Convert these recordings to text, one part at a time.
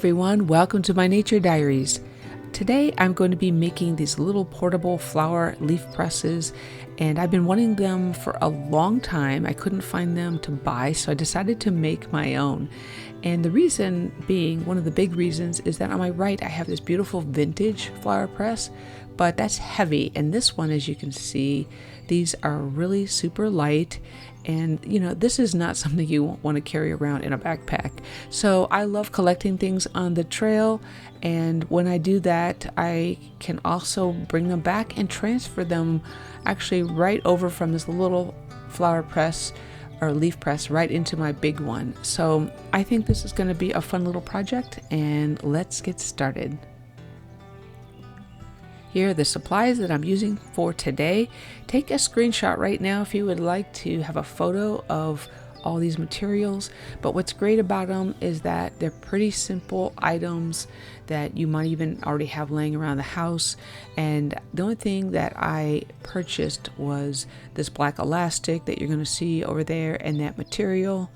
everyone, welcome to my nature diaries. Today I'm going to be making these little portable flower leaf presses, and I've been wanting them for a long time. I couldn't find them to buy, so I decided to make my own. And the reason being, one of the big reasons, is that on my right I have this beautiful vintage flower press, but that's heavy, and this one, as you can see, these are really super light. And this is not something you want to carry around in a backpack. So I love collecting things on the trail, and when I do that, I can also bring them back and transfer them actually right over from this little flower press or leaf press right into my big one. So I think this is going to be a fun little project, and let's get started. Here are the supplies that I'm using for today. Take a screenshot right now if you would like to have a photo of all these materials. But what's great about them is that they're pretty simple items that you might even already have laying around the house. And the only thing that I purchased was this black elastic that you're going to see over there, and that material.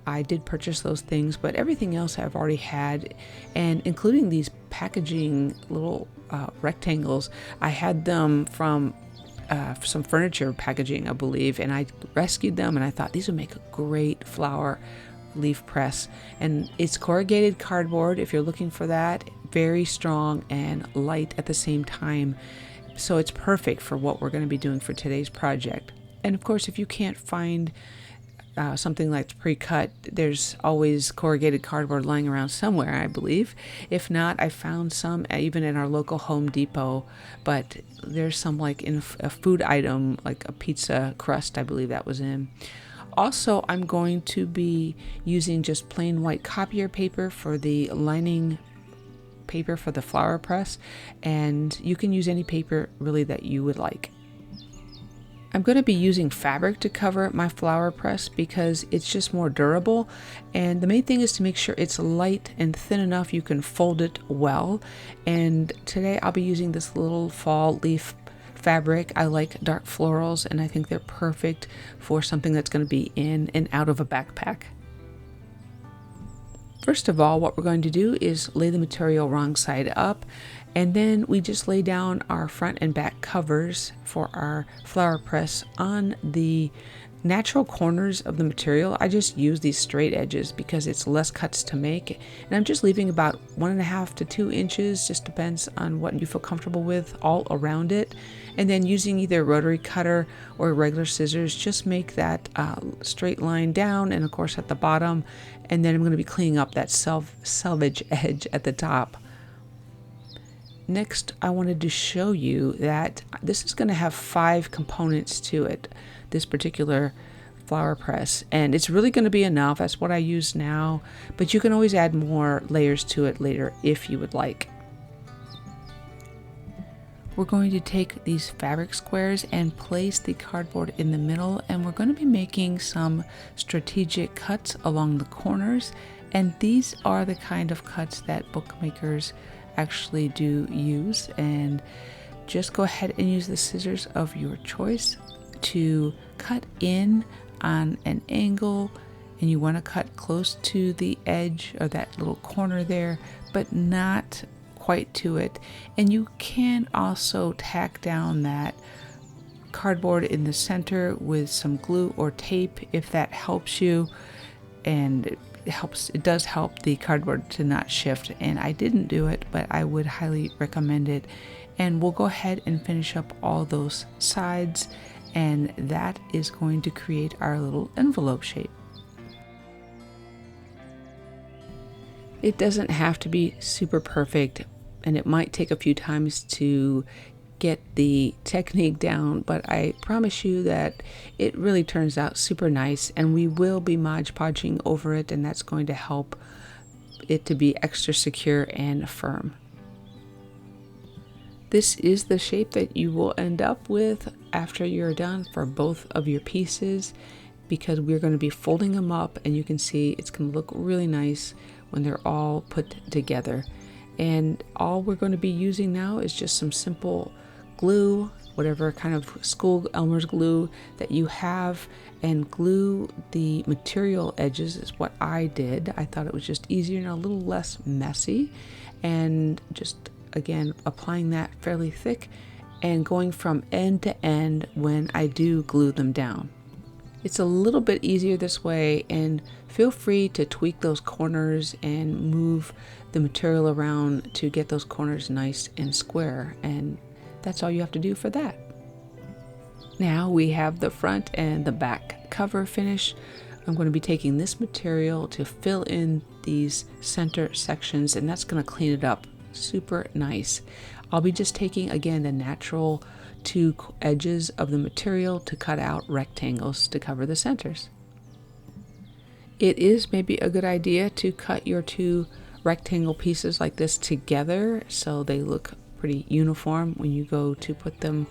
I did purchase those things, but everything else I've already had, and including these packaging little rectangles. I had them from some furniture packaging, I believe, and I rescued them, and I thought these would make a great flower leaf press. And it's corrugated cardboard if you're looking for that, very strong and light at the same time. So it's perfect for what we're going to be doing for today's project. And of course, if you can't find something like pre-cut, there's always corrugated cardboard lying around somewhere, I believe. If not, I found some even in our local Home Depot, but there's some like in a food item, like a pizza crust, I believe that was in. Also, I'm going to be using just plain white copier paper for the lining paper for the flower press, and you can use any paper really that you would like. I'm going to be using fabric to cover my flower press because it's just more durable, and the main thing is to make sure it's light and thin enough you can fold it well. And today I'll be using this little fall leaf fabric. I like dark florals, and I think they're perfect for something that's going to be in and out of a backpack. First of all, what we're going to do is lay the material wrong side up, and then we just lay down our front and back covers for our flower press on the natural corners of the material. I just use these straight edges because it's less cuts to make, and I'm just leaving about 1.5 to 2 inches, just depends on what you feel comfortable with, all around it. And then using either a rotary cutter or regular scissors, just make that straight line down, and of course at the bottom. And then I'm going to be cleaning up that selvage edge at the top. Next, I wanted to show you that this is going to have 5 components to it, this particular flower press, and it's really going to be enough. That's what I use now, but you can always add more layers to it later if you would like. We're going to take these fabric squares and place the cardboard in the middle, and we're going to be making some strategic cuts along the corners, and these are the kind of cuts that bookmakers actually do use. And just go ahead and use the scissors of your choice to cut in on an angle, and you want to cut close to the edge of that little corner there, but not quite to it. And you can also tack down that cardboard in the center with some glue or tape if that helps you, and it does help the cardboard to not shift. And I didn't do it, but I would highly recommend it. And we'll go ahead and finish up all those sides, and that is going to create our little envelope shape. It doesn't have to be super perfect, and it might take a few times to get the technique down, but I promise you that it really turns out super nice, and we will be Mod Podging over it, and that's going to help it to be extra secure and firm. This is the shape that you will end up with after you're done for both of your pieces, because we're going to be folding them up, and you can see it's going to look really nice when they're all put together. And all we're going to be using now is just some simple glue, whatever kind of school Elmer's glue that you have, and glue the material edges is what I did. I thought it was just easier and a little less messy, and just again applying that fairly thick and going from end to end when I do glue them down. It's a little bit easier this way, and feel free to tweak those corners and move the material around to get those corners nice and square, and that's all you have to do for that. Now we have the front and the back cover finish. I'm going to be taking this material to fill in these center sections, and that's going to clean it up super nice. I'll be just taking again the natural two edges of the material to cut out rectangles to cover the centers. It is maybe a good idea to cut your two rectangle pieces like this together so they look pretty uniform when you go to put them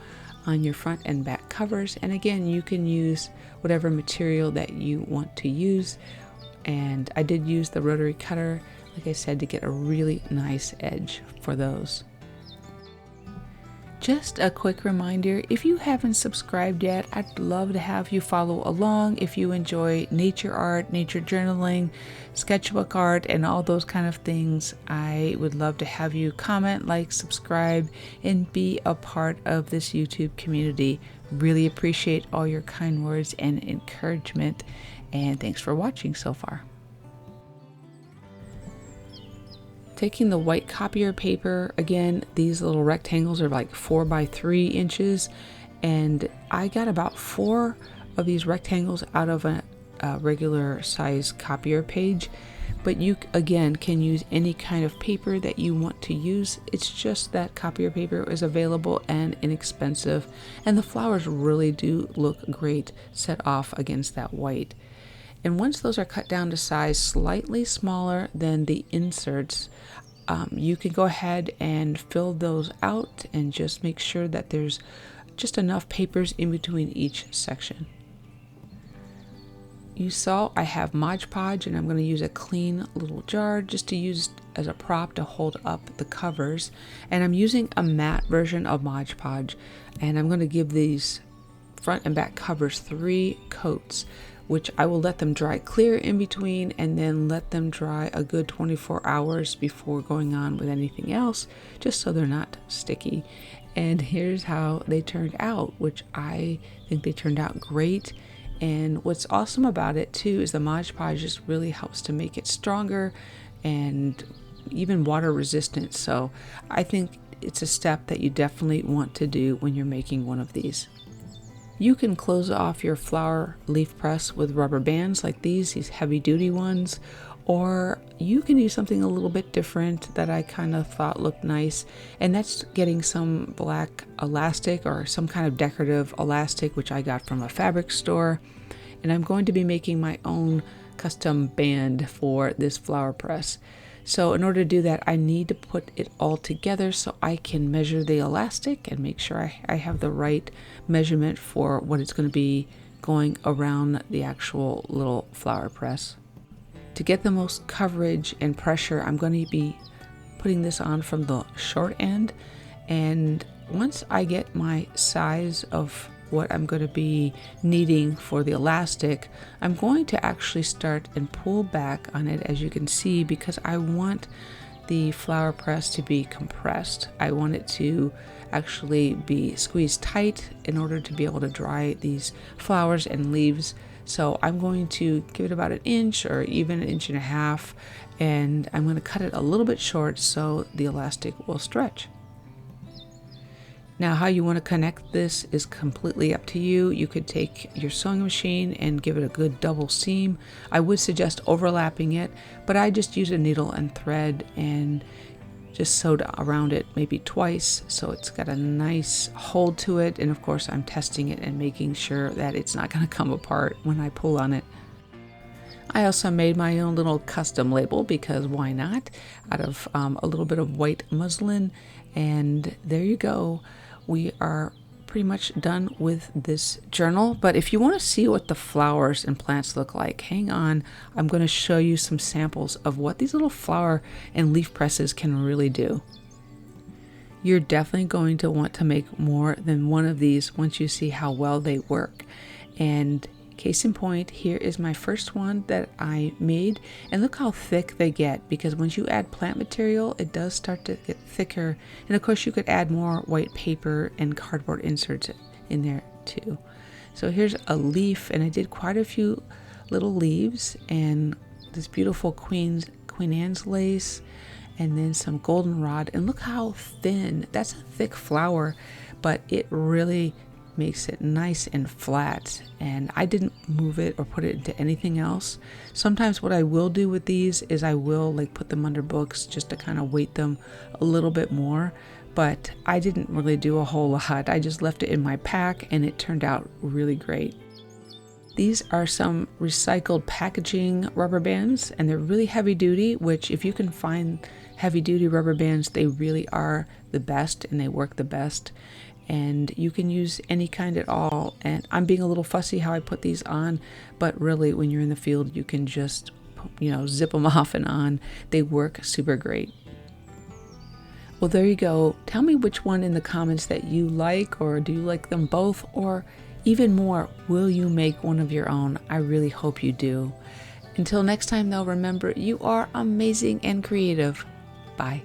on your front and back covers. And again, you can use whatever material that you want to use, and I did use the rotary cutter, like I said, to get a really nice edge for those. Just a quick reminder, if you haven't subscribed yet, I'd love to have you follow along. If you enjoy nature art, nature journaling, sketchbook art, and all those kind of things, I would love to have you comment, like, subscribe, and be a part of this YouTube community. Really appreciate all your kind words and encouragement, and thanks for watching so far. Taking the white copier paper, again, these little rectangles are like 4 by 3 inches, and I got about 4 of these rectangles out of a regular size copier page. But you again can use any kind of paper that you want to use. It's just that copier paper is available and inexpensive, and the flowers really do look great set off against that white. And once those are cut down to size slightly smaller than the inserts, you can go ahead and fill those out and just make sure that there's just enough papers in between each section. You saw I have Mod Podge, and I'm going to use a clean little jar just to use as a prop to hold up the covers. And I'm using a matte version of Mod Podge, and I'm going to give these front and back covers 3 coats, which I will let them dry clear in between, and then let them dry a good 24 hours before going on with anything else, just so they're not sticky. And here's how they turned out, which I think they turned out great. And what's awesome about it too is the Mod Podge just really helps to make it stronger and even water resistant. So I think it's a step that you definitely want to do when you're making one of these. You can close off your flower leaf press with rubber bands like these heavy duty ones, or you can do something a little bit different that I kind of thought looked nice, and that's getting some black elastic or some kind of decorative elastic, which I got from a fabric store. And I'm going to be making my own custom band for this flower press. So in order to do that, I need to put it all together so I can measure the elastic and make sure I have the right measurement for what it's going to be going around the actual little flower press. To get the most coverage and pressure, I'm going to be putting this on from the short end. And once I get my size of what I'm going to be needing for the elastic, I'm going to actually start and pull back on it, as you can see, because I want the flower press to be compressed. I want it to actually be squeezed tight in order to be able to dry these flowers and leaves. So I'm going to give it about 1 inch or even 1.5 inches, and I'm going to cut it a little bit short so the elastic will stretch. Now, how you want to connect this is completely up to you. You could take your sewing machine and give it a good double seam. I would suggest overlapping it, but I just used a needle and thread and just sewed around it maybe twice, so it's got a nice hold to it. And of course, I'm testing it and making sure that it's not going to come apart when I pull on it. I also made my own little custom label, because why not, out of a little bit of white muslin. And there you go. We are pretty much done with this journal, but if you want to see what the flowers and plants look like, hang on. I'm going to show you some samples of what these little flower and leaf presses can really do. You're definitely going to want to make more than one of these once you see how well they work. And case in point, here is my first one that I made, and look how thick they get, because once you add plant material, it does start to get thicker. And of course you could add more white paper and cardboard inserts in there too. So here's a leaf, and I did quite a few little leaves, and this beautiful Queen Anne's lace, and then some goldenrod. And look how thin, that's a thick flower, but it really makes it nice and flat. And I didn't move it or put it into anything else. Sometimes what I will do with these is I will like put them under books just to kind of weight them a little bit more, but I didn't really do a whole lot. I just left it in my pack and it turned out really great. These are some recycled packaging rubber bands, and they're really heavy duty, which if you can find heavy duty rubber bands, they really are the best and they work the best. And you can use any kind at all. And I'm being a little fussy how I put these on, but really when you're in the field, you can just, zip them off and on. They work super great. Well, there you go. Tell me which one in the comments that you like, or do you like them both, or even more, will you make one of your own? I really hope you do. Until next time though, remember, you are amazing and creative. Bye.